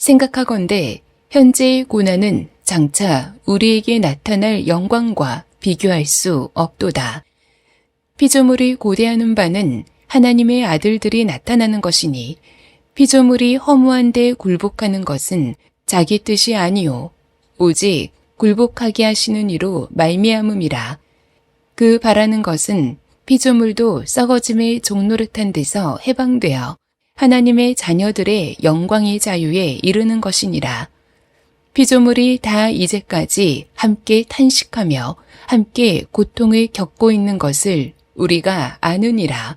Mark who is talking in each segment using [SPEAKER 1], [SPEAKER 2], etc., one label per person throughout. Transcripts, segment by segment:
[SPEAKER 1] 생각하건대 현재의 고난은 장차 우리에게 나타날 영광과 비교할 수 없도다. 피조물이 고대하는 바는 하나님의 아들들이 나타나는 것이니 피조물이 허무한 데 굴복하는 것은 자기 뜻이 아니요 오직 굴복하게 하시는 이로 말미암음이라. 그 바라는 것은 피조물도 썩어짐의 종노릇한 데서 해방되어 하나님의 자녀들의 영광의 자유에 이르는 것이니라. 피조물이 다 이제까지 함께 탄식하며 함께 고통을 겪고 있는 것을 우리가 아느니라.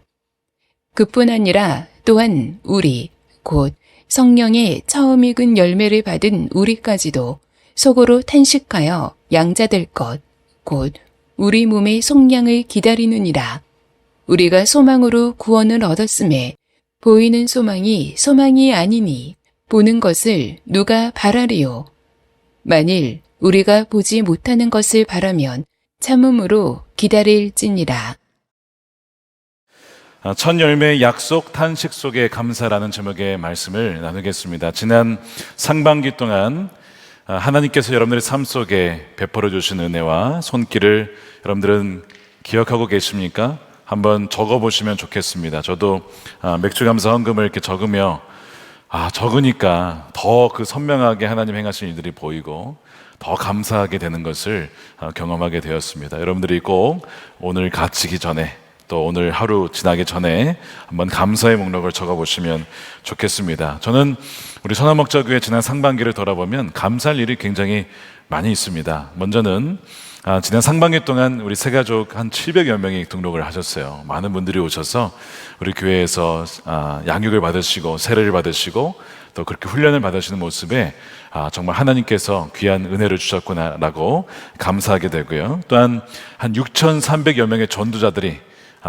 [SPEAKER 1] 그뿐 아니라 또한 우리 곧 성령의 처음 익은 열매를 받은 우리까지도 속으로 탄식하여 양자될 것 곧 우리 몸의 속량을 기다리느니라. 우리가 소망으로 구원을 얻었음에 보이는 소망이 소망이 아니니 보는 것을 누가 바라리요. 만일 우리가 보지 못하는 것을 바라면 참음으로 기다릴지니라.
[SPEAKER 2] 첫 열매의 약속, 탄식 속의 감사라는 제목의 말씀을 나누겠습니다. 지난 상반기 동안 하나님께서 여러분들의 삶 속에 베풀어 주신 은혜와 손길을 여러분들은 기억하고 계십니까? 한번 적어보시면 좋겠습니다. 저도 맥주 감사 헌금을 이렇게 적으며 적으니까 더 그 선명하게 하나님 행하신 일들이 보이고 더 감사하게 되는 것을 경험하게 되었습니다. 여러분들이 꼭 오늘 갇히기 전에 또 오늘 하루 지나기 전에 한번 감사의 목록을 적어보시면 좋겠습니다. 저는 우리 선화목자교회 지난 상반기를 돌아보면 감사할 일이 굉장히 많이 있습니다. 먼저는 지난 상반기 동안 우리 새가족 한 700여 명이 등록을 하셨어요. 많은 분들이 오셔서 우리 교회에서 양육을 받으시고 세례를 받으시고 또 그렇게 훈련을 받으시는 모습에 정말 하나님께서 귀한 은혜를 주셨구나라고 감사하게 되고요. 또한 한 6,300여 명의 전도자들이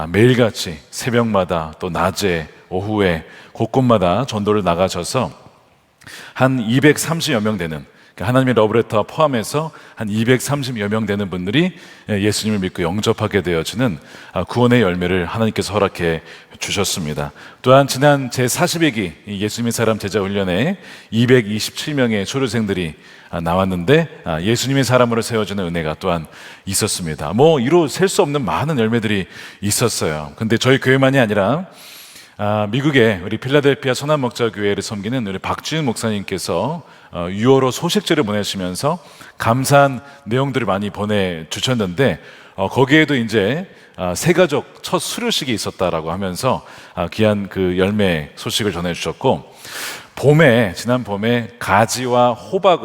[SPEAKER 2] 매일같이 새벽마다 또 낮에 오후에 곳곳마다 전도를 나가셔서 한 230여 명 되는 하나님의 러브레터 포함해서 한 230여 명 되는 분들이 예수님을 믿고 영접하게 되어지는 구원의 열매를 하나님께서 허락해 주셨습니다. 또한 지난 제42기 예수님의 사람 제자 훈련에 227명의 수료생들이 나왔는데 예수님의 사람으로 세워지는 은혜가 또한 있었습니다. 이로 셀 수 없는 많은 열매들이 있었어요. 근데 저희 교회만이 아니라 미국의 우리 필라델피아 선한목자교회를 섬기는 우리 박지윤 목사님께서 유어로 소식지를 보내시면서 감사한 내용들을 많이 보내주셨는데 거기에도 이제 새가족 첫 수료식이 있었다라고 하면서 귀한 그 열매 소식을 전해주셨고 지난 봄에 가지와 호박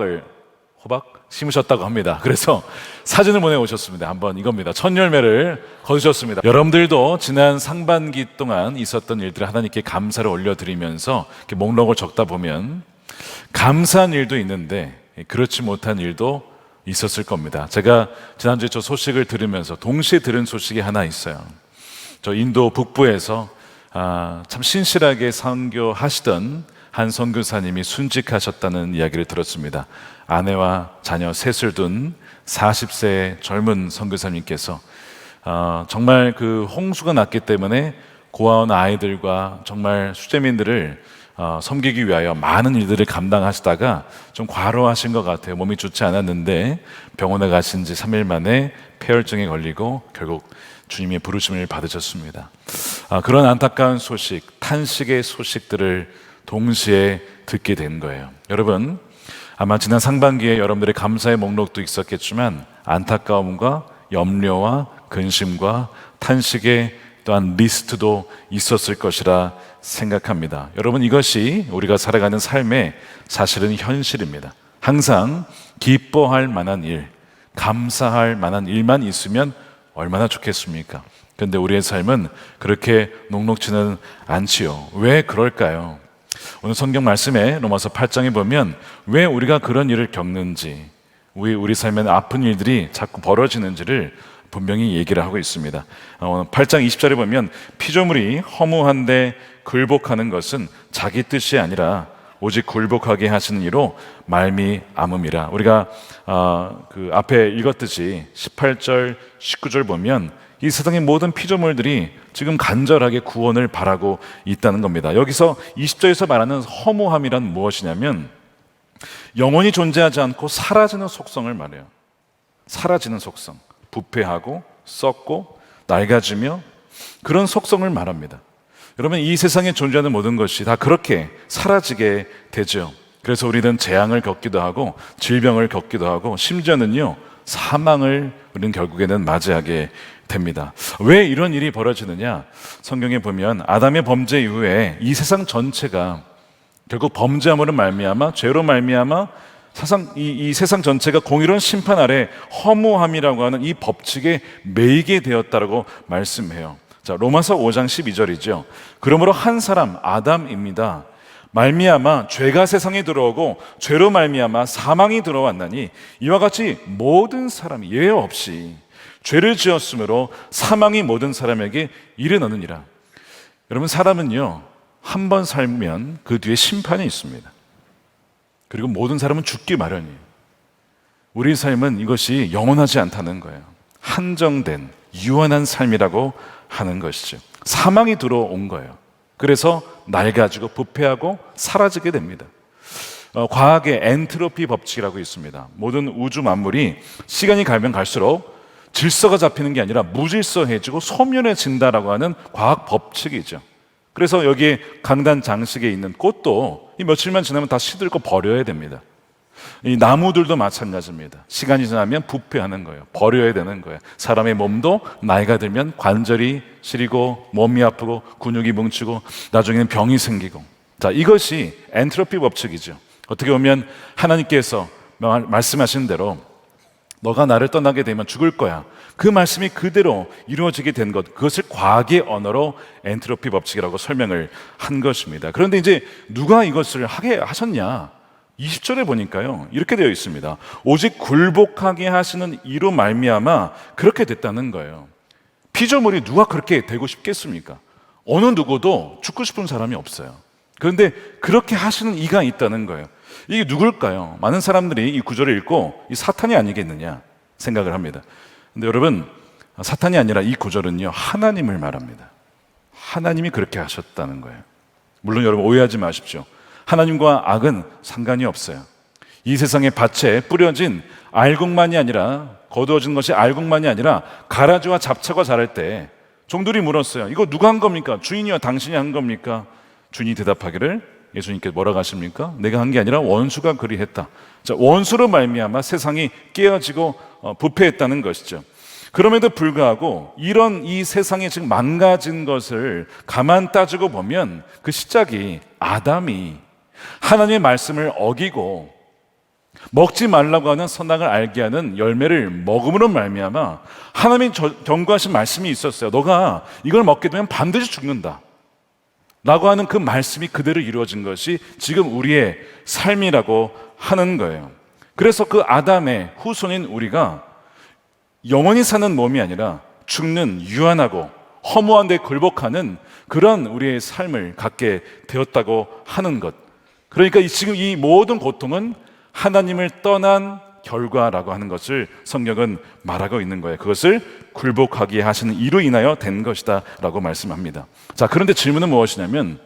[SPEAKER 2] 심으셨다고 합니다. 그래서 사진을 보내오셨습니다. 한번 이겁니다. 첫 열매를 거두셨습니다. 여러분들도 지난 상반기 동안 있었던 일들을 하나님께 감사를 올려드리면서 이렇게 목록을 적다 보면 감사한 일도 있는데 그렇지 못한 일도 있었을 겁니다. 제가 지난주에 저 소식을 들으면서 동시에 들은 소식이 하나 있어요. 저 인도 북부에서 참 신실하게 선교하시던 한 선교사님이 순직하셨다는 이야기를 들었습니다. 아내와 자녀 셋을 둔 40세 젊은 선교사님께서 정말 그 홍수가 났기 때문에 고아원 아이들과 정말 수재민들을 섬기기 위하여 많은 일들을 감당하시다가 좀 과로하신 것 같아요. 몸이 좋지 않았는데 병원에 가신 지 3일 만에 폐혈증에 걸리고 결국 주님의 부르심을 받으셨습니다. 그런 안타까운 소식, 탄식의 소식들을 동시에 듣게 된 거예요. 여러분, 아마 지난 상반기에 여러분들의 감사의 목록도 있었겠지만 안타까움과 염려와 근심과 탄식의 또한 리스트도 있었을 것이라 생각합니다. 여러분, 이것이 우리가 살아가는 삶의 사실은 현실입니다. 항상 기뻐할 만한 일, 감사할 만한 일만 있으면 얼마나 좋겠습니까? 그런데 우리의 삶은 그렇게 녹록지는 않지요. 왜 그럴까요? 오늘 성경 말씀에 로마서 8장에 보면 왜 우리가 그런 일을 겪는지, 왜 우리 삶에 아픈 일들이 자꾸 벌어지는지를 분명히 얘기를 하고 있습니다. 8장 20절에 보면 피조물이 허무한데 굴복하는 것은 자기 뜻이 아니라 오직 굴복하게 하시는 이로 말미암음이라. 우리가 그 앞에 읽었듯이 18절, 19절 보면 이 세상의 모든 피조물들이 지금 간절하게 구원을 바라고 있다는 겁니다. 여기서 20절에서 말하는 허무함이란 무엇이냐면 영원히 존재하지 않고 사라지는 속성을 말해요. 사라지는 속성, 부패하고 썩고 낡아지며 그런 속성을 말합니다. 여러분, 이 세상에 존재하는 모든 것이 다 그렇게 사라지게 되죠. 그래서 우리는 재앙을 겪기도 하고 질병을 겪기도 하고 심지어는요, 사망을 우리는 결국에는 맞이하게 됩니다. 왜 이런 일이 벌어지느냐? 성경에 보면 아담의 범죄 이후에 이 세상 전체가 결국 범죄함으로 말미암아, 죄로 말미암아 이 세상 전체가 공의로운 심판 아래 허무함이라고 하는 이 법칙에 매이게 되었다라고 말씀해요. 자, 로마서 5장 12절이죠. 그러므로 한 사람 아담입니다. 말미암아 죄가 세상에 들어오고 죄로 말미암아 사망이 들어왔나니 이와 같이 모든 사람이 예외 없이 죄를 지었으므로 사망이 모든 사람에게 이르느니라. 여러분, 사람은요, 한 번 살면 그 뒤에 심판이 있습니다. 그리고 모든 사람은 죽기 마련이에요. 우리 삶은 이것이 영원하지 않다는 거예요. 한정된 유한한 삶이라고 하는 것이죠. 사망이 들어온 거예요. 그래서 낡아지고 부패하고 사라지게 됩니다. 과학의 엔트로피 법칙이라고 있습니다. 모든 우주 만물이 시간이 가면 갈수록 질서가 잡히는 게 아니라 무질서해지고 소멸해진다라고 하는 과학 법칙이죠. 그래서 여기에 강단 장식에 있는 꽃도 이 며칠만 지나면 다 시들고 버려야 됩니다. 이 나무들도 마찬가지입니다. 시간이 지나면 부패하는 거예요. 버려야 되는 거예요. 사람의 몸도 나이가 들면 관절이 시리고 몸이 아프고 근육이 뭉치고 나중에는 병이 생기고, 자, 이것이 엔트로피 법칙이죠. 어떻게 보면 하나님께서 말씀하신 대로 너가 나를 떠나게 되면 죽을 거야, 그 말씀이 그대로 이루어지게 된 것, 그것을 과학의 언어로 엔트로피 법칙이라고 설명을 한 것입니다. 그런데 이제 누가 이것을 하게 하셨냐? 20절에 보니까요, 이렇게 되어 있습니다. 오직 굴복하게 하시는 이로 말미암아 그렇게 됐다는 거예요. 피조물이 누가 그렇게 되고 싶겠습니까? 어느 누구도 죽고 싶은 사람이 없어요. 그런데 그렇게 하시는 이가 있다는 거예요. 이게 누굴까요? 많은 사람들이 이 구절을 읽고 이 사탄이 아니겠느냐 생각을 합니다. 근데 여러분, 사탄이 아니라 이 구절은요, 하나님을 말합니다. 하나님이 그렇게 하셨다는 거예요. 물론 여러분 오해하지 마십시오. 하나님과 악은 상관이 없어요. 이 세상의 밭에 뿌려진 알곡만이 아니라, 거두어진 것이 알곡만이 아니라 가라지와 잡초가 자랄 때 종들이 물었어요. 이거 누가 한 겁니까? 주인이요, 당신이 한 겁니까? 주인이 대답하기를, 예수님께서 뭐라고 하십니까? 내가 한 게 아니라 원수가 그리했다. 자, 원수로 말미암아 세상이 깨어지고 부패했다는 것이죠. 그럼에도 불구하고 이런 이 세상이 지금 망가진 것을 가만 따지고 보면 그 시작이 아담이 하나님의 말씀을 어기고 먹지 말라고 하는 선악을 알게 하는 열매를 먹음으로 말미암아 하나님이 경고하신 말씀이 있었어요. 너가 이걸 먹게 되면 반드시 죽는다 라고 하는 그 말씀이 그대로 이루어진 것이 지금 우리의 삶이라고 하는 거예요. 그래서 그 아담의 후손인 우리가 영원히 사는 몸이 아니라 죽는 유한하고 허무한 데 굴복하는 그런 우리의 삶을 갖게 되었다고 하는 것. 그러니까 지금 이 모든 고통은 하나님을 떠난 결과라고 하는 것을 성경은 말하고 있는 거예요. 그것을 굴복하게 하시는 이로 인하여 된 것이다 라고 말씀합니다. 자, 그런데 질문은 무엇이냐면,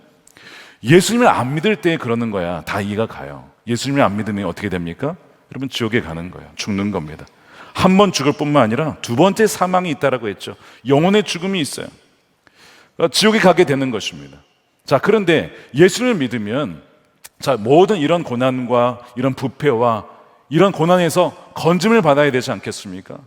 [SPEAKER 2] 예수님을 안 믿을 때 그러는 거야. 다 이해가 가요. 예수님을 안 믿으면 어떻게 됩니까? 여러분, 지옥에 가는 거예요. 죽는 겁니다. 한 번 죽을 뿐만 아니라 두 번째 사망이 있다라고 했죠. 영혼의 죽음이 있어요. 지옥에 가게 되는 것입니다. 자, 그런데 예수님을 믿으면, 자, 모든 이런 고난과 이런 부패와 이런 고난에서 건짐을 받아야 되지 않겠습니까?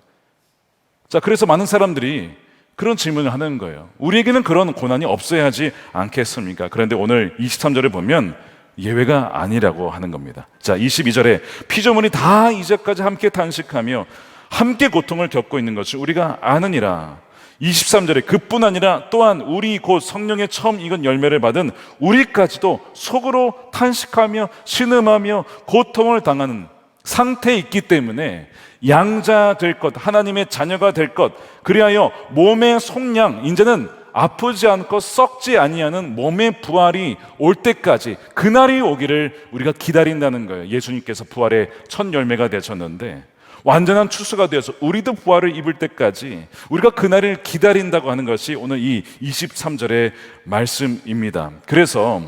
[SPEAKER 2] 자, 그래서 많은 사람들이 그런 질문을 하는 거예요. 우리에게는 그런 고난이 없어야 하지 않겠습니까? 그런데 오늘 23절에 보면 예외가 아니라고 하는 겁니다. 자, 22절에 피조물이 다 이제까지 함께 탄식하며 함께 고통을 겪고 있는 것을 우리가 아느니라. 23절에 그뿐 아니라 또한 우리 곧 성령의 처음 익은 열매를 받은 우리까지도 속으로 탄식하며 신음하며 고통을 당하는 상태에 있기 때문에 양자 될 것, 하나님의 자녀가 될 것, 그리하여 몸의 속량, 이제는 아프지 않고 썩지 아니하는 몸의 부활이 올 때까지, 그날이 오기를 우리가 기다린다는 거예요. 예수님께서 부활의 첫 열매가 되셨는데 완전한 추수가 되어서 우리도 부활을 입을 때까지 우리가 그날을 기다린다고 하는 것이 오늘 이 23절의 말씀입니다. 그래서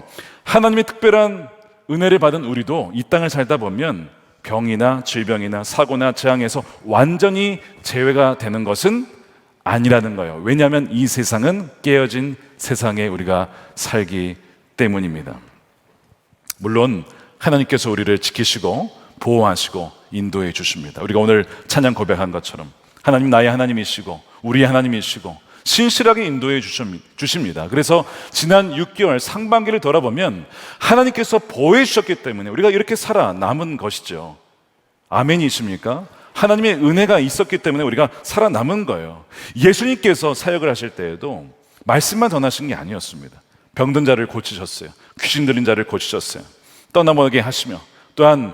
[SPEAKER 2] 하나님의 특별한 은혜를 받은 우리도 이 땅을 살다 보면 병이나 질병이나 사고나 재앙에서 완전히 제외가 되는 것은 아니라는 거예요. 왜냐하면 이 세상은 깨어진 세상에 우리가 살기 때문입니다. 물론 하나님께서 우리를 지키시고 보호하시고 인도해 주십니다. 우리가 오늘 찬양 고백한 것처럼 하나님 나의 하나님이시고 우리의 하나님이시고 신실하게 인도해 주십니다. 그래서 지난 6개월 상반기를 돌아보면 하나님께서 보호해 주셨기 때문에 우리가 이렇게 살아남은 것이죠. 아멘이십니까? 하나님의 은혜가 있었기 때문에 우리가 살아남은 거예요. 예수님께서 사역을 하실 때에도 말씀만 전하신 게 아니었습니다. 병든 자를 고치셨어요. 귀신 들린 자를 고치셨어요. 떠나보게 하시며 또한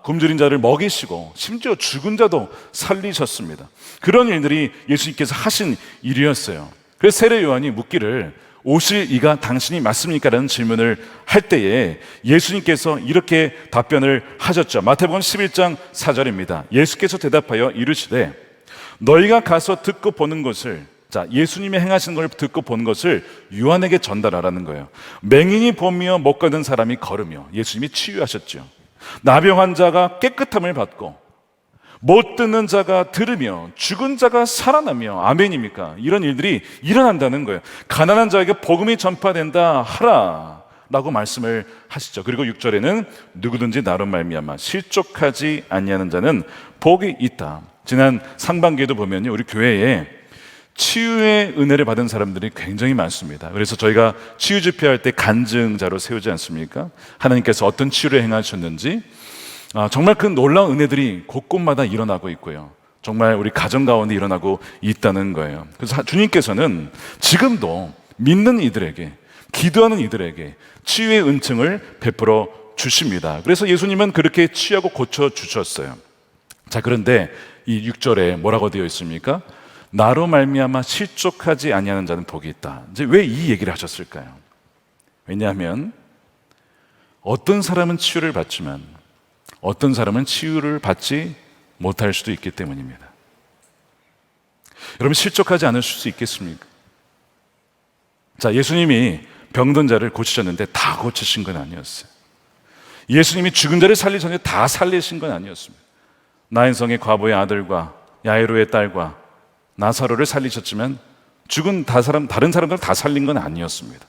[SPEAKER 2] 굶주린 자를 먹이시고 심지어 죽은 자도 살리셨습니다. 그런 일들이 예수님께서 하신 일이었어요. 그래서 세례 요한이 묻기를 오실 이가 당신이 맞습니까? 라는 질문을 할 때에 예수님께서 이렇게 답변을 하셨죠. 마태복음 11장 4절입니다. 예수께서 대답하여 이르시되 너희가 가서 듣고 보는 것을, 자, 예수님이 행하시는 걸 듣고 보는 것을 요한에게 전달하라는 거예요. 맹인이 보며 못 걷는 사람이 걸으며, 예수님이 치유하셨죠. 나병 환자가 깨끗함을 받고 못 듣는 자가 들으며 죽은 자가 살아나며, 아멘입니까? 이런 일들이 일어난다는 거예요. 가난한 자에게 복음이 전파된다 하라 라고 말씀을 하시죠. 그리고 6절에는 누구든지 나로 말미암아 실족하지 아니하는 자는 복이 있다. 지난 상반기에도 보면요, 우리 교회에 치유의 은혜를 받은 사람들이 굉장히 많습니다. 그래서 저희가 치유 집회할 때 간증자로 세우지 않습니까? 하나님께서 어떤 치유를 행하셨는지, 정말 그 놀라운 은혜들이 곳곳마다 일어나고 있고요. 정말 우리 가정 가운데 일어나고 있다는 거예요. 그래서 주님께서는 지금도 믿는 이들에게, 기도하는 이들에게 치유의 은총을 베풀어 주십니다. 그래서 예수님은 그렇게 치유하고 고쳐 주셨어요. 자, 그런데 이 6절에 뭐라고 되어 있습니까? 나로 말미암아 실족하지 아니하는 자는 복이 있다. 이제 왜 이 얘기를 하셨을까요? 왜냐하면 어떤 사람은 치유를 받지만 어떤 사람은 치유를 받지 못할 수도 있기 때문입니다. 여러분, 실족하지 않으실 수 있겠습니까? 자, 예수님이 병든 자를 고치셨는데 다 고치신 건 아니었어요. 예수님이 죽은 자를 살리셨는데 다 살리신 건 아니었습니다. 나인성의 과부의 아들과 야이로의 딸과 나사로를 살리셨지만 죽은 다른 사람들 다 살린 건 아니었습니다.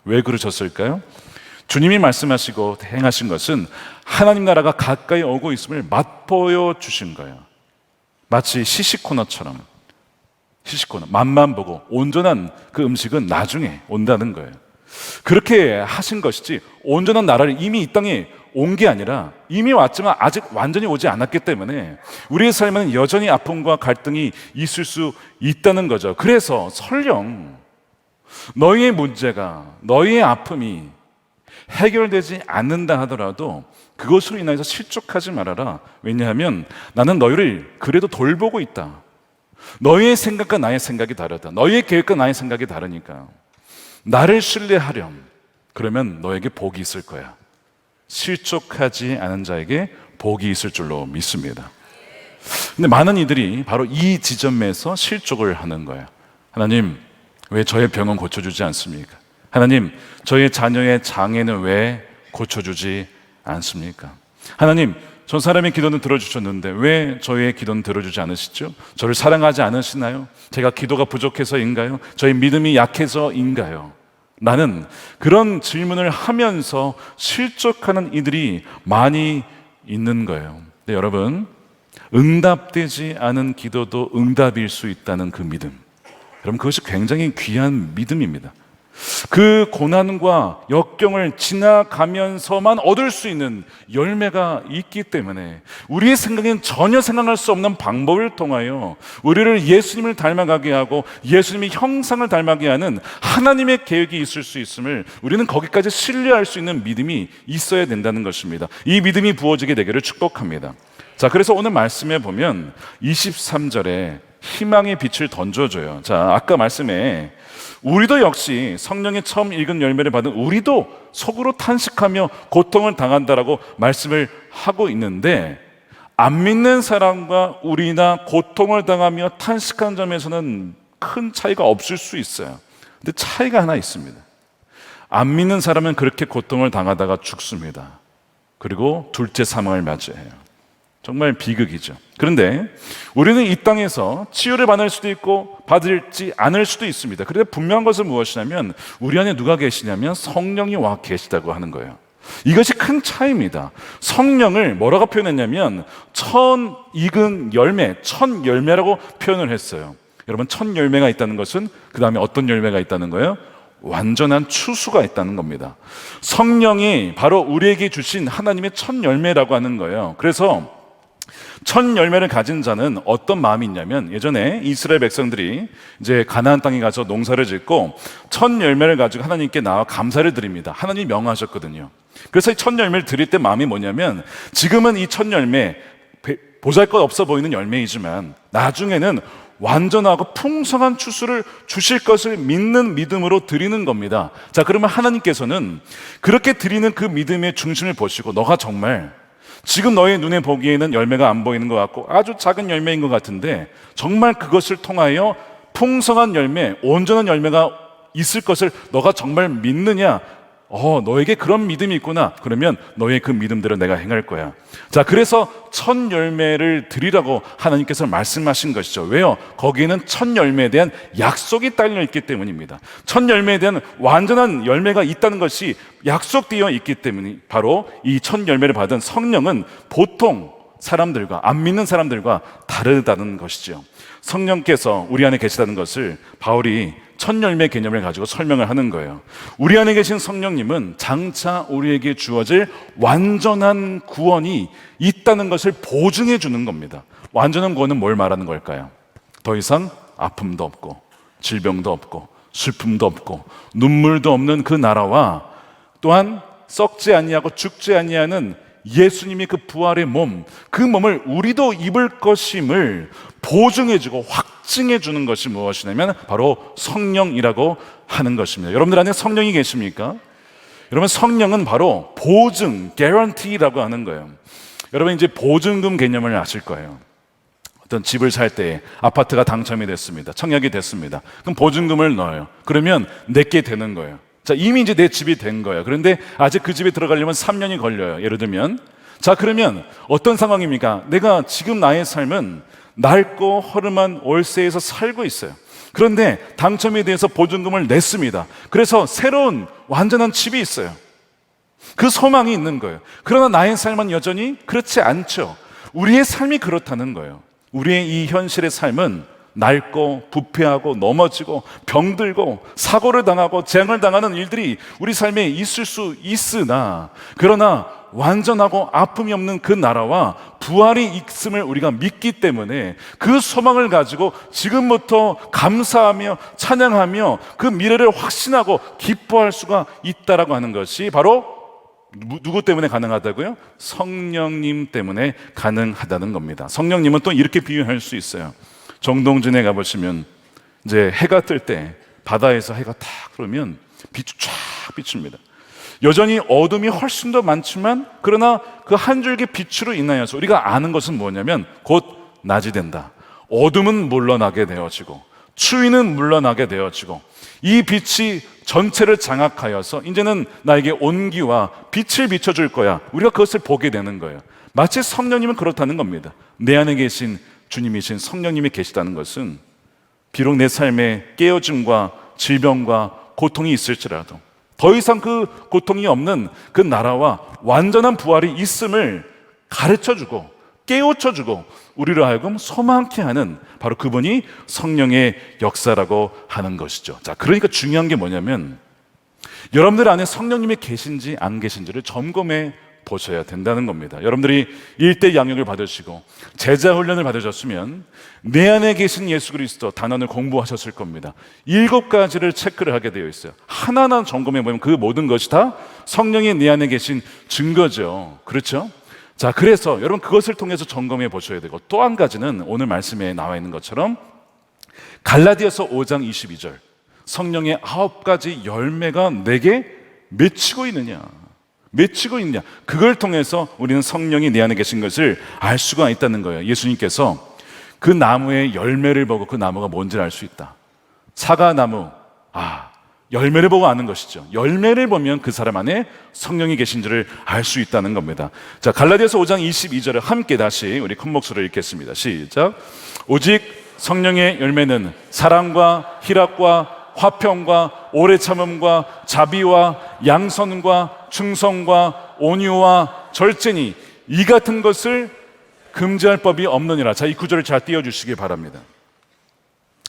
[SPEAKER 2] 왜 그러셨을까요? 주님이 말씀하시고 행하신 것은 하나님 나라가 가까이 오고 있음을 맛보여 주신 거예요. 마치 시시코너처럼, 시시코너, 맛만 보고 온전한 그 음식은 나중에 온다는 거예요. 그렇게 하신 것이지 온전한 나라를 이미 이 땅에 온 게 아니라 이미 왔지만 아직 완전히 오지 않았기 때문에 우리의 삶에는 여전히 아픔과 갈등이 있을 수 있다는 거죠. 그래서 설령 너희의 문제가, 너희의 아픔이 해결되지 않는다 하더라도 그것으로 인해서 실족하지 말아라. 왜냐하면 나는 너희를 그래도 돌보고 있다. 너희의 생각과 나의 생각이 다르다. 너희의 계획과 나의 생각이 다르니까 나를 신뢰하렴. 그러면 너에게 복이 있을 거야. 실족하지 않은 자에게 복이 있을 줄로 믿습니다. 근데 많은 이들이 바로 이 지점에서 실족을 하는 거예요. 하나님, 왜 저의 병은 고쳐주지 않습니까? 하나님, 저의 자녀의 장애는 왜 고쳐주지 않습니까? 하나님, 저 사람의 기도는 들어주셨는데 왜 저의 기도는 들어주지 않으시죠? 저를 사랑하지 않으시나요? 제가 기도가 부족해서인가요? 저의 믿음이 약해서인가요? 나는 그런 질문을 하면서 실족하는 이들이 많이 있는 거예요. 근데 여러분, 응답되지 않은 기도도 응답일 수 있다는 그 믿음, 여러분, 그것이 굉장히 귀한 믿음입니다. 그 고난과 역경을 지나가면서만 얻을 수 있는 열매가 있기 때문에 우리의 생각엔 전혀 생각할 수 없는 방법을 통하여 우리를 예수님을 닮아가게 하고 예수님의 형상을 닮아가게 하는 하나님의 계획이 있을 수 있음을 우리는 거기까지 신뢰할 수 있는 믿음이 있어야 된다는 것입니다. 이 믿음이 부어지게 되기를 축복합니다. 자, 그래서 오늘 말씀에 보면 23절에 희망의 빛을 던져줘요. 자, 아까 말씀에 우리도 역시 성령의 처음 익은 열매를 받은 우리도 속으로 탄식하며 고통을 당한다라고 말씀을 하고 있는데, 안 믿는 사람과 우리나 고통을 당하며 탄식하는 점에서는 큰 차이가 없을 수 있어요. 근데 차이가 하나 있습니다. 안 믿는 사람은 그렇게 고통을 당하다가 죽습니다. 그리고 둘째 사망을 맞이해요. 정말 비극이죠. 그런데 우리는 이 땅에서 치유를 받을 수도 있고 받을지 않을 수도 있습니다. 그런데 분명한 것은 무엇이냐면 우리 안에 누가 계시냐면 성령이 와 계시다고 하는 거예요. 이것이 큰 차이입니다. 성령을 뭐라고 표현했냐면 천 익은 열매, 천 열매라고 표현을 했어요. 여러분, 천 열매가 있다는 것은 그 다음에 어떤 열매가 있다는 거예요? 완전한 추수가 있다는 겁니다. 성령이 바로 우리에게 주신 하나님의 첫 열매라고 하는 거예요. 그래서 첫 열매를 가진 자는 어떤 마음이 있냐면, 예전에 이스라엘 백성들이 이제 가나안 땅에 가서 농사를 짓고 첫 열매를 가지고 하나님께 나와 감사를 드립니다. 하나님이 명하셨거든요. 그래서 이 첫 열매를 드릴 때 마음이 뭐냐면, 지금은 이 첫 열매 보잘것없어 보이는 열매이지만 나중에는 완전하고 풍성한 추수를 주실 것을 믿는 믿음으로 드리는 겁니다. 자, 그러면 하나님께서는 그렇게 드리는 그 믿음의 중심을 보시고, 너가 정말 지금 너의 눈에 보기에는 열매가 안 보이는 것 같고 아주 작은 열매인 것 같은데 정말 그것을 통하여 풍성한 열매, 온전한 열매가 있을 것을 너가 정말 믿느냐? 너에게 그런 믿음이 있구나. 그러면 너의 그 믿음대로 내가 행할 거야. 자, 그래서 첫 열매를 드리라고 하나님께서 말씀하신 것이죠. 왜요? 거기에는 첫 열매에 대한 약속이 딸려 있기 때문입니다. 첫 열매에 대한 완전한 열매가 있다는 것이 약속되어 있기 때문에 바로 이 첫 열매를 받은 성령은 보통 사람들과, 안 믿는 사람들과 다르다는 것이죠. 성령께서 우리 안에 계시다는 것을 바울이 첫 열매 개념을 가지고 설명을 하는 거예요. 우리 안에 계신 성령님은 장차 우리에게 주어질 완전한 구원이 있다는 것을 보증해 주는 겁니다. 완전한 구원은 뭘 말하는 걸까요? 더 이상 아픔도 없고 질병도 없고 슬픔도 없고 눈물도 없는 그 나라와, 또한 썩지 아니하고 죽지 아니하는 예수님이 그 부활의 몸, 그 몸을 우리도 입을 것임을 보증해주고 확증해주는 것이 무엇이냐면 바로 성령이라고 하는 것입니다. 여러분들 안에 성령이 계십니까? 여러분, 성령은 바로 보증, guarantee라고 하는 거예요. 여러분, 이제 보증금 개념을 아실 거예요. 어떤 집을 살 때 아파트가 당첨이 됐습니다. 청약이 됐습니다. 그럼 보증금을 넣어요. 그러면 내게 되는 거예요. 자, 이미 이제 내 집이 된 거예요. 그런데 아직 그 집에 들어가려면 3년이 걸려요. 예를 들면. 자, 그러면 어떤 상황입니까? 내가 지금 나의 삶은 낡고 허름한 월세에서 살고 있어요. 그런데 당첨에 대해서 보증금을 냈습니다. 그래서 새로운 완전한 집이 있어요. 그 소망이 있는 거예요. 그러나 나의 삶은 여전히 그렇지 않죠. 우리의 삶이 그렇다는 거예요. 우리의 이 현실의 삶은 낡고 부패하고 넘어지고 병들고 사고를 당하고 재앙을 당하는 일들이 우리 삶에 있을 수 있으나, 그러나 완전하고 아픔이 없는 그 나라와 부활이 있음을 우리가 믿기 때문에 그 소망을 가지고 지금부터 감사하며 찬양하며 그 미래를 확신하고 기뻐할 수가 있다라고 하는 것이 바로 누구 때문에 가능하다고요? 성령님 때문에 가능하다는 겁니다. 성령님은 또 이렇게 비유할 수 있어요. 정동진에 가보시면 이제 해가 뜰 때 바다에서 해가 탁 그러면 빛이 쫙 비춥니다. 여전히 어둠이 훨씬 더 많지만, 그러나 그 한 줄기 빛으로 인하여서 우리가 아는 것은 뭐냐면 곧 낮이 된다. 어둠은 물러나게 되어지고 추위는 물러나게 되어지고 이 빛이 전체를 장악하여서 이제는 나에게 온기와 빛을 비춰줄 거야. 우리가 그것을 보게 되는 거예요. 마치 성령님은 그렇다는 겁니다. 내 안에 계신 주님이신 성령님이 계시다는 것은 비록 내 삶에 깨어짐과 질병과 고통이 있을지라도 더 이상 그 고통이 없는 그 나라와 완전한 부활이 있음을 가르쳐주고 깨우쳐주고 우리로 하여금 소망케 하는 바로 그분이 성령의 역사라고 하는 것이죠. 자, 그러니까 중요한 게 뭐냐면 여러분들 안에 성령님이 계신지 안 계신지를 점검해 보셔야 된다는 겁니다. 여러분들이 일대 양육을 받으시고 제자 훈련을 받으셨으면 내 안에 계신 예수 그리스도 단원을 공부하셨을 겁니다. 7가지를 체크를 하게 되어 있어요. 하나하나 점검해 보면 그 모든 것이 다 성령이 내 안에 계신 증거죠. 그렇죠? 자, 그래서 여러분 그것을 통해서 점검해 보셔야 되고, 또 한 가지는 오늘 말씀에 나와 있는 것처럼 갈라디아서 5장 22절, 성령의 9가지 열매가 내게 맺히고 있느냐, 그걸 통해서 우리는 성령이 내 안에 계신 것을 알 수가 있다는 거예요. 예수님께서 그 나무의 열매를 보고 그 나무가 뭔지를 알 수 있다. 사과나무, 열매를 보고 아는 것이죠. 열매를 보면 그 사람 안에 성령이 계신 줄을 알 수 있다는 겁니다. 자, 갈라디아서 5장 22절을 함께 다시 우리 큰 목소리로 읽겠습니다. 시작. 오직 성령의 열매는 사랑과 희락과 화평과 오래 참음과 자비와 양선과 충성과 온유와 절제니 이 같은 것을 금지할 법이 없느니라. 자, 이 구절을 잘 띄워주시기 바랍니다.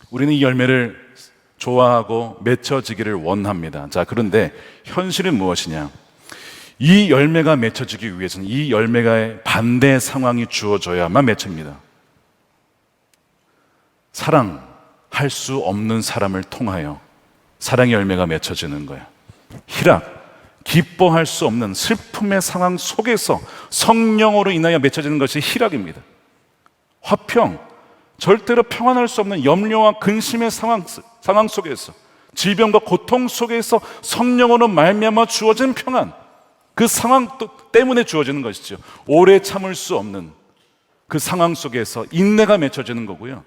[SPEAKER 2] 우리는 이 열매를 좋아하고 맺혀지기를 원합니다. 자, 그런데 현실은 무엇이냐? 이 열매가 맺혀지기 위해서는 이 열매가 반대 상황이 주어져야만 맺힙니다. 사랑할 수 없는 사람을 통하여 사랑의 열매가 맺혀지는 거예요. 희락, 기뻐할 수 없는 슬픔의 상황 속에서 성령으로 인하여 맺혀지는 것이 희락입니다. 화평, 절대로 평안할 수 없는 염려와 근심의 상황 속에서, 질병과 고통 속에서 성령으로 말미암아 주어진 평안, 그 상황 때문에 주어지는 것이죠. 오래 참을 수 없는 그 상황 속에서 인내가 맺혀지는 거고요.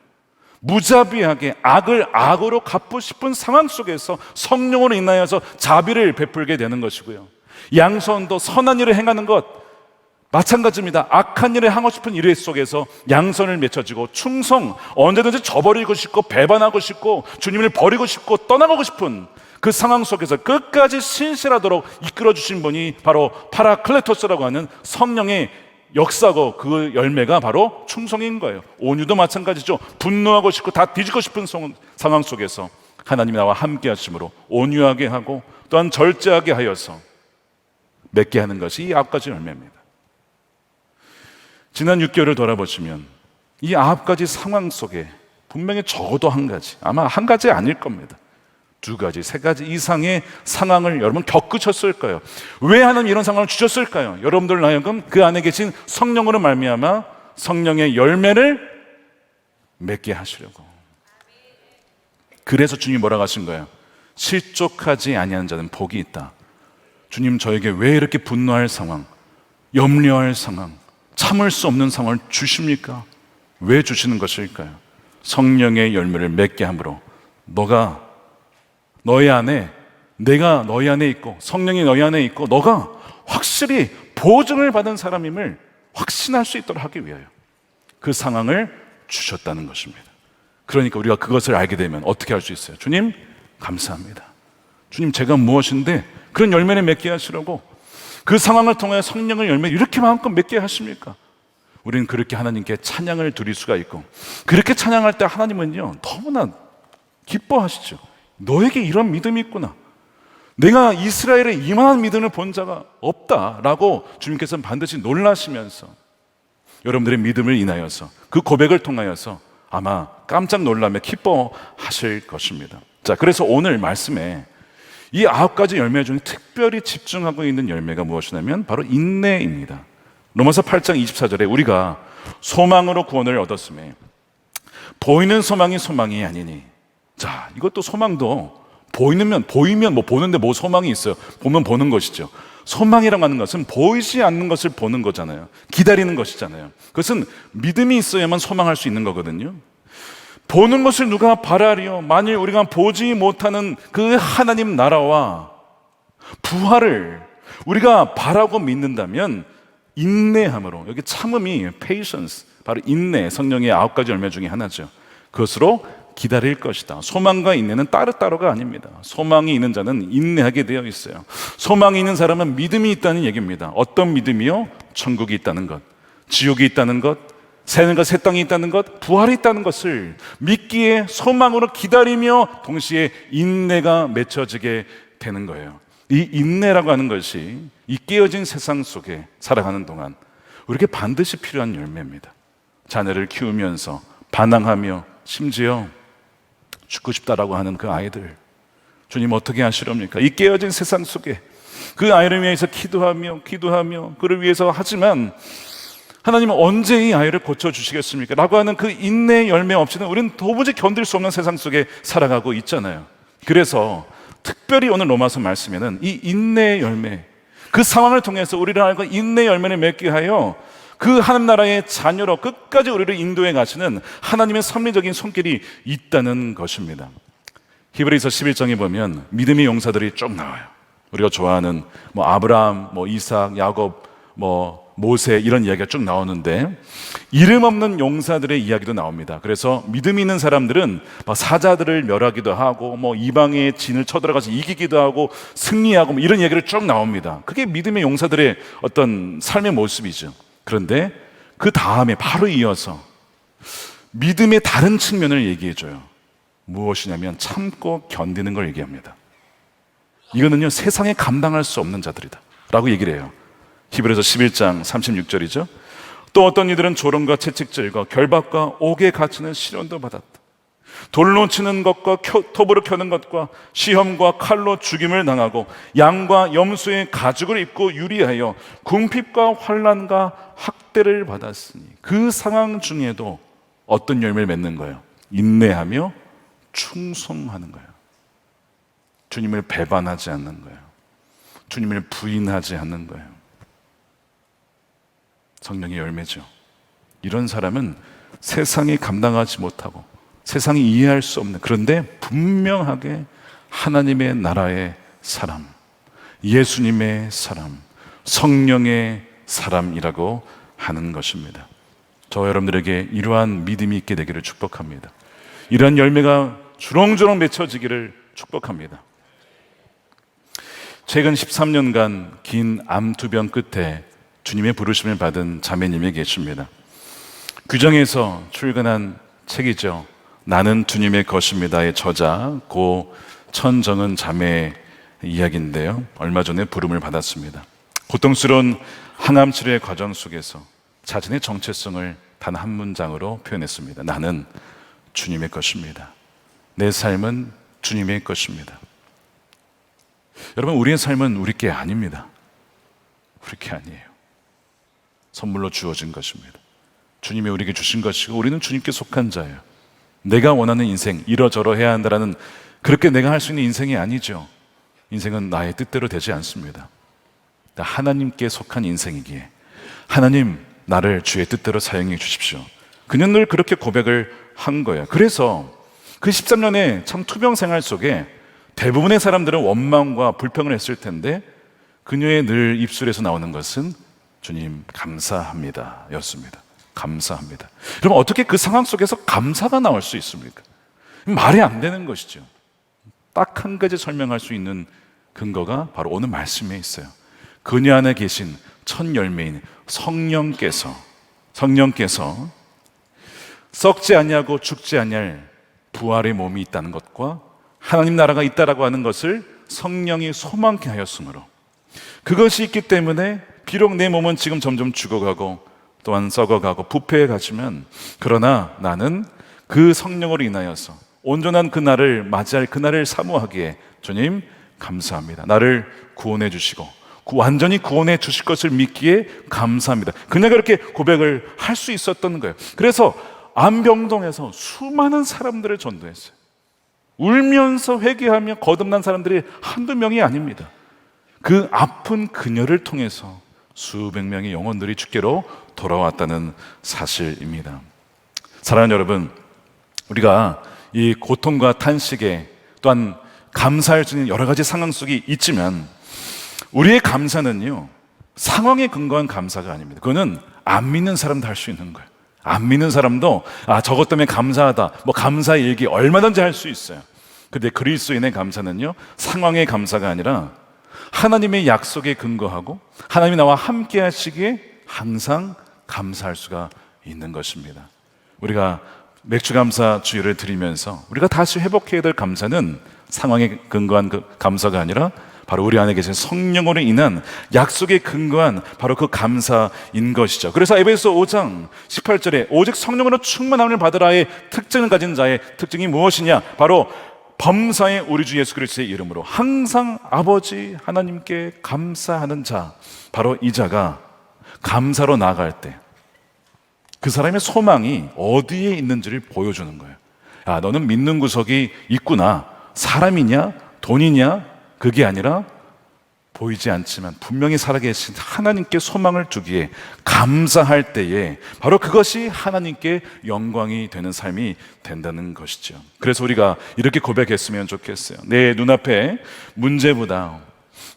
[SPEAKER 2] 무자비하게 악을 악으로 갚고 싶은 상황 속에서 성령으로 인하여서 자비를 베풀게 되는 것이고요. 양선도 선한 일을 행하는 것 마찬가지입니다. 악한 일을 하고 싶은 일 속에서 양선을 맺혀지고, 충성, 언제든지 저버리고 싶고 배반하고 싶고 주님을 버리고 싶고 떠나가고 싶은 그 상황 속에서 끝까지 신실하도록 이끌어주신 분이 바로 파라클레토스라고 하는 성령의 역사고, 그 열매가 바로 충성인 거예요. 온유도 마찬가지죠. 분노하고 싶고 다 뒤집고 싶은 상황 속에서 하나님이 나와 함께 하심으로 온유하게 하고 또한 절제하게 하여서 맺게 하는 것이 이 9가지 열매입니다. 지난 6개월을 돌아보시면 이 9가지 상황 속에 분명히 적어도 한 가지, 아마 한 가지 아닐 겁니다. 2가지, 3가지 이상의 상황을 여러분 겪으셨을 거예요. 왜 하나님 이런 상황을 주셨을까요? 여러분들 하여금 그 안에 계신 성령으로 말미암아 성령의 열매를 맺게 하시려고. 그래서 주님이 뭐라고 하신 거예요? 실족하지 아니하는 자는 복이 있다. 주님, 저에게 왜 이렇게 분노할 상황, 염려할 상황, 참을 수 없는 상황을 주십니까? 왜 주시는 것일까요? 성령의 열매를 맺게 함으로 너가 너희 안에, 내가 너희 안에 있고 성령이 너희 안에 있고 너가 확실히 보증을 받은 사람임을 확신할 수 있도록 하기 위하여 그 상황을 주셨다는 것입니다. 그러니까 우리가 그것을 알게 되면 어떻게 할 수 있어요? 주님, 감사합니다. 주님, 제가 무엇인데 그런 열매를 맺게 하시려고 그 상황을 통해 성령의 열매를 이렇게 마음껏 맺게 하십니까? 우리는 그렇게 하나님께 찬양을 드릴 수가 있고, 그렇게 찬양할 때 하나님은요 너무나 기뻐하시죠. 너에게 이런 믿음이 있구나, 내가 이스라엘에 이만한 믿음을 본 자가 없다라고 주님께서는 반드시 놀라시면서 여러분들의 믿음을 인하여서 그 고백을 통하여서 아마 깜짝 놀라며 기뻐하실 것입니다. 자, 그래서 오늘 말씀에 이 9가지 열매 중에 특별히 집중하고 있는 열매가 무엇이냐면 바로 인내입니다. 로마서 8장 24절에 우리가 소망으로 구원을 얻었음에 보이는 소망이 소망이 아니니. 자, 이것도 소망도 보이면 뭐 보는데 뭐 소망이 있어요? 보면 보는 것이죠. 소망이라고 하는 것은 보이지 않는 것을 보는 거잖아요. 기다리는 것이잖아요. 그것은 믿음이 있어야만 소망할 수 있는 거거든요. 보는 것을 누가 바라리요? 만일 우리가 보지 못하는 그 하나님 나라와 부활을 우리가 바라고 믿는다면 인내함으로, 여기 참음이 patience, 바로 인내, 성령의 9가지 열매 중에 하나죠. 그것으로 기다릴 것이다. 소망과 인내는 따로따로가 아닙니다. 소망이 있는 자는 인내하게 되어 있어요. 소망이 있는 사람은 믿음이 있다는 얘기입니다. 어떤 믿음이요? 천국이 있다는 것, 지옥이 있다는 것, 새하늘과 새 땅이 있다는 것, 부활이 있다는 것을 믿기에 소망으로 기다리며 동시에 인내가 맺혀지게 되는 거예요. 이 인내라고 하는 것이 이 깨어진 세상 속에 살아가는 동안 우리에게 반드시 필요한 열매입니다. 자녀를 키우면서 반항하며 심지어 죽고 싶다라고 하는 그 아이들, 주님 어떻게 하시렵니까? 이 깨어진 세상 속에 그 아이를 위해서 기도하며 그를 위해서 하지만 하나님은 언제 이 아이를 고쳐주시겠습니까? 라고 하는 그 인내의 열매 없이는 우리는 도무지 견딜 수 없는 세상 속에 살아가고 있잖아요. 그래서 특별히 오늘 로마서 말씀에는 이 인내의 열매, 그 상황을 통해서 우리를 알고 인내의 열매를 맺게 하여 그 하나님 나라의 자녀로 끝까지 우리를 인도해 가시는 하나님의 섭리적인 손길이 있다는 것입니다. 히브리서 11장에 보면 믿음의 용사들이 쭉 나와요. 우리가 좋아하는 아브라함, 이삭, 야곱, 모세 이런 이야기가 쭉 나오는데 이름 없는 용사들의 이야기도 나옵니다. 그래서 믿음이 있는 사람들은 사자들을 멸하기도 하고 이방의 진을 쳐들어가서 이기기도 하고 승리하고 이런 이야기를 쭉 나옵니다. 그게 믿음의 용사들의 어떤 삶의 모습이죠. 그런데 그 다음에 바로 이어서 믿음의 다른 측면을 얘기해줘요. 무엇이냐면 참고 견디는 걸 얘기합니다. 이거는요, 세상에 감당할 수 없는 자들이다 라고 얘기를 해요. 히브리서 11장 36절이죠. 또 어떤 이들은 조롱과 채찍질과 결박과 옥에 갇히는 시련도 받았다. 돌로 치는 것과 톱으로 켜는 것과 시험과 칼로 죽임을 당하고 양과 염소의 가죽을 입고 유리하여 궁핍과 환난과 학대를 받았으니 그 상황 중에도 어떤 열매를 맺는 거예요? 인내하며 충성하는 거예요. 주님을 배반하지 않는 거예요. 주님을 부인하지 않는 거예요. 성령의 열매죠. 이런 사람은 세상이 감당하지 못하고 세상이 이해할 수 없는, 그런데 분명하게 하나님의 나라의 사람, 예수님의 사람, 성령의 사람이라고 하는 것입니다. 저와 여러분들에게 이러한 믿음이 있게 되기를 축복합니다. 이러한 열매가 주렁주렁 맺혀지기를 축복합니다. 최근 13년간 긴 암투병 끝에 주님의 부르심을 받은 자매님이 계십니다. 규정에서 출간한 책이죠. 나는 주님의 것입니다의 저자 고 천정은 자매의 이야기인데요. 얼마 전에 부름을 받았습니다. 고통스러운 항암 치료의 과정 속에서 자신의 정체성을 단 한 문장으로 표현했습니다. 나는 주님의 것입니다. 내 삶은 주님의 것입니다. 여러분, 우리의 삶은 우리 게 아닙니다. 우리 게 아니에요. 선물로 주어진 것입니다. 주님이 우리에게 주신 것이고 우리는 주님께 속한 자예요. 내가 원하는 인생, 이러저러 해야 한다라는, 그렇게 내가 할 수 있는 인생이 아니죠. 인생은 나의 뜻대로 되지 않습니다. 하나님께 속한 인생이기에 하나님, 나를 주의 뜻대로 사용해 주십시오. 그는 늘 그렇게 고백을 한 거예요. 그래서 그 13년의 참 투병 생활 속에 대부분의 사람들은 원망과 불평을 했을 텐데 그녀의 늘 입술에서 나오는 것은 주님 감사합니다 였습니다. 감사합니다. 그럼 어떻게 그 상황 속에서 감사가 나올 수 있습니까? 말이 안 되는 것이죠. 딱 한 가지 설명할 수 있는 근거가 바로 오늘 말씀에 있어요. 그녀 안에 계신 첫 열매인 성령께서 썩지 아니하고 죽지 아니할 부활의 몸이 있다는 것과 하나님 나라가 있다라고 하는 것을 성령이 소망케 하였으므로, 그것이 있기 때문에 비록 내 몸은 지금 점점 죽어가고 또한 썩어가고 부패해 가지만, 그러나 나는 그 성령으로 인하여서 온전한 그날을 맞이할 그날을 사모하기에 주님 감사합니다. 나를 구원해 주시고 완전히 구원해 주실 것을 믿기에 감사합니다. 그녀가 그렇게 고백을 할 수 있었던 거예요. 그래서 안병동에서 수많은 사람들을 전도했어요. 울면서 회개하며 거듭난 사람들이 한두 명이 아닙니다. 그 아픈 그녀를 통해서 수백 명의 영혼들이 주께로 돌아왔다는 사실입니다. 사랑하는 여러분, 우리가 이 고통과 탄식에 또한 감사할 수 있는 여러 가지 상황 속에 있지만, 우리의 감사는요, 상황에 근거한 감사가 아닙니다. 그거는 안 믿는 사람도 할 수 있는 거예요. 안 믿는 사람도 저것 때문에 감사하다, 감사의 일기 얼마든지 할 수 있어요. 근데 그리스도인의 감사는요, 상황의 감사가 아니라 하나님의 약속에 근거하고 하나님이 나와 함께 하시기에 항상 감사할 수가 있는 것입니다. 우리가 맥주감사 주일을 드리면서 우리가 다시 회복해야 될 감사는 상황에 근거한 그 감사가 아니라 바로 우리 안에 계신 성령으로 인한 약속에 근거한 바로 그 감사인 것이죠. 그래서 에베소 5장 18절에 오직 성령으로 충만함을 받으라의 특징을 가진 자의 특징이 무엇이냐? 바로 범사의 우리 주 예수 그리스도의 이름으로 항상 아버지 하나님께 감사하는 자, 바로 이 자가 감사로 나아갈 때 그 사람의 소망이 어디에 있는지를 보여주는 거예요. 너는 믿는 구석이 있구나. 사람이냐 돈이냐 그게 아니라 보이지 않지만 분명히 살아계신 하나님께 소망을 두기에 감사할 때에 바로 그것이 하나님께 영광이 되는 삶이 된다는 것이죠. 그래서 우리가 이렇게 고백했으면 좋겠어요. 내 눈앞에 문제보다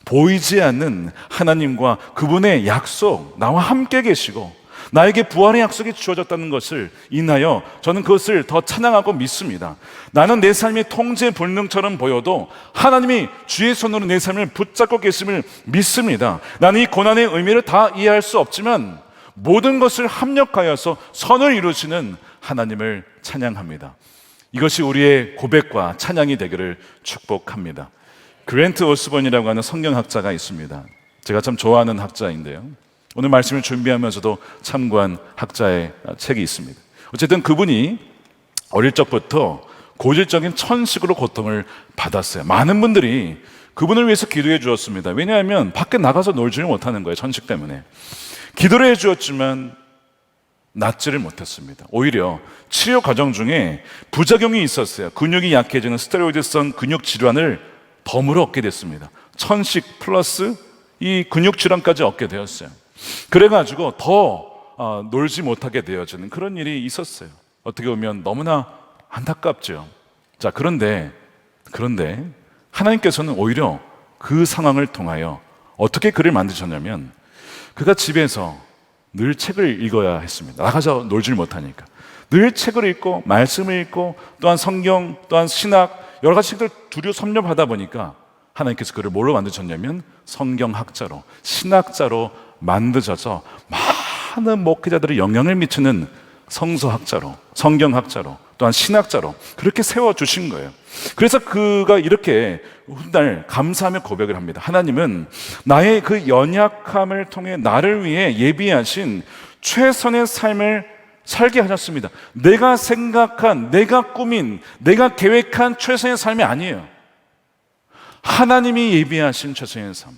[SPEAKER 2] 보이지 않는 하나님과 그분의 약속, 나와 함께 계시고 나에게 부활의 약속이 주어졌다는 것을 인하여 저는 그것을 더 찬양하고 믿습니다. 나는 내 삶이 통제불능처럼 보여도 하나님이 주의 손으로 내 삶을 붙잡고 계심을 믿습니다. 나는 이 고난의 의미를 다 이해할 수 없지만 모든 것을 합력하여서 선을 이루시는 하나님을 찬양합니다. 이것이 우리의 고백과 찬양이 되기를 축복합니다. 그랜트 오스본이라고 하는 성경학자가 있습니다. 제가 참 좋아하는 학자인데요, 오늘 말씀을 준비하면서도 참고한 학자의 책이 있습니다. 어쨌든 그분이 어릴 적부터 고질적인 천식으로 고통을 받았어요. 많은 분들이 그분을 위해서 기도해 주었습니다. 왜냐하면 밖에 나가서 놀지를 못하는 거예요. 천식 때문에. 기도를 해 주었지만 낫지를 못했습니다. 오히려 치료 과정 중에 부작용이 있었어요. 근육이 약해지는 스테로이드성 근육 질환을 덤으로 얻게 됐습니다. 천식 플러스 이 근육 질환까지 얻게 되었어요. 그래가지고 더 놀지 못하게 되어지는 그런 일이 있었어요. 어떻게 보면 너무나 안타깝죠. 자, 그런데 하나님께서는 오히려 그 상황을 통하여 어떻게 그를 만드셨냐면, 그가 집에서 늘 책을 읽어야 했습니다. 나가서 놀질 못하니까 늘 책을 읽고 말씀을 읽고 또한 성경 또한 신학 여러 가지 책들 두루 섭렵하다 보니까 하나님께서 그를 뭘로 만드셨냐면 성경학자로, 신학자로 만드셔서 많은 목회자들이 영향을 미치는 성서학자로, 성경학자로, 또한 신학자로 그렇게 세워주신 거예요. 그래서 그가 이렇게 훗날 감사하며 고백을 합니다. 하나님은 나의 그 연약함을 통해 나를 위해 예비하신 최선의 삶을 살게 하셨습니다. 내가 생각한, 내가 꾸민, 내가 계획한 최선의 삶이 아니에요. 하나님이 예비하신 최선의 삶.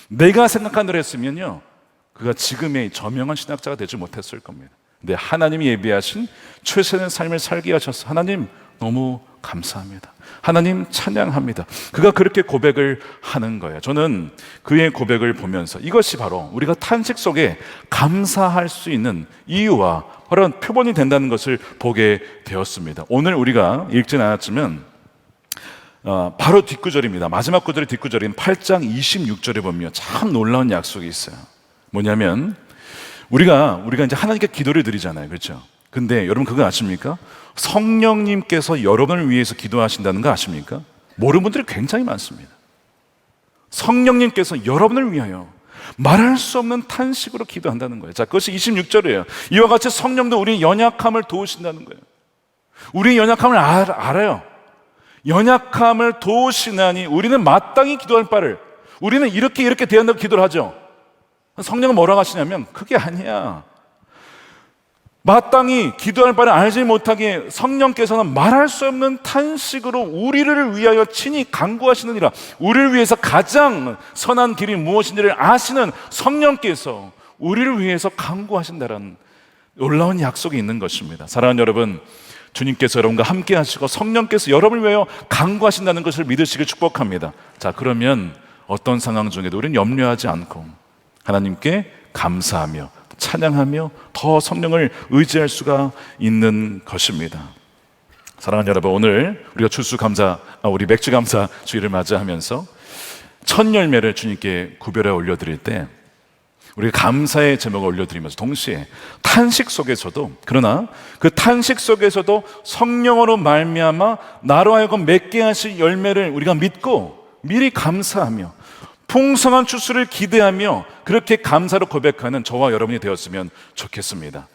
[SPEAKER 2] 내가 생각한 대로 했으면요, 그가 지금의 저명한 신학자가 되지 못했을 겁니다. 근데 하나님이 예비하신 최선의 삶을 살게 하셔서 하나님 너무 감사합니다. 하나님 찬양합니다. 그가 그렇게 고백을 하는 거예요. 저는 그의 고백을 보면서 이것이 바로 우리가 탄식 속에 감사할 수 있는 이유와 바로 표본이 된다는 것을 보게 되었습니다. 오늘 우리가 읽지는 않았지만 바로 뒷구절입니다. 마지막 구절의 뒷구절인 8장 26절에 보면 참 놀라운 약속이 있어요. 뭐냐면 우리가 이제 하나님께 기도를 드리잖아요. 그렇죠? 근데 여러분 그거 아십니까? 성령님께서 여러분을 위해서 기도하신다는 거 아십니까? 모르는 분들이 굉장히 많습니다. 성령님께서 여러분을 위하여 말할 수 없는 탄식으로 기도한다는 거예요. 자, 그것이 26절이에요. 이와 같이 성령도 우리의 연약함을 도우신다는 거예요. 우리의 연약함을 알아요. 연약함을 도우시나니 우리는 마땅히 기도할 바를, 우리는 이렇게 돼야 한다고 기도를 하죠. 성령은 뭐라고 하시냐면 그게 아니야. 마땅히 기도할 바를 알지 못하게 성령께서는 말할 수 없는 탄식으로 우리를 위하여 친히 간구하시느니라. 우리를 위해서 가장 선한 길이 무엇인지를 아시는 성령께서 우리를 위해서 간구하신다는 놀라운 약속이 있는 것입니다. 사랑하는 여러분, 주님께서 여러분과 함께 하시고 성령께서 여러분을 위하여 간구하신다는 것을 믿으시길 축복합니다. 자, 그러면 어떤 상황 중에도 우리는 염려하지 않고 하나님께 감사하며 찬양하며 더 성령을 의지할 수가 있는 것입니다. 사랑하는 여러분, 오늘 우리가 우리 맥주감사 주일을 맞이하면서 첫 열매를 주님께 구별해 올려드릴 때 우리가 감사의 제목을 올려드리면서 동시에 탄식 속에서도, 그러나 그 탄식 속에서도 성령으로 말미암아 나로 하여금 맺게 하실 열매를 우리가 믿고 미리 감사하며 풍성한 추수를 기대하며 그렇게 감사로 고백하는 저와 여러분이 되었으면 좋겠습니다.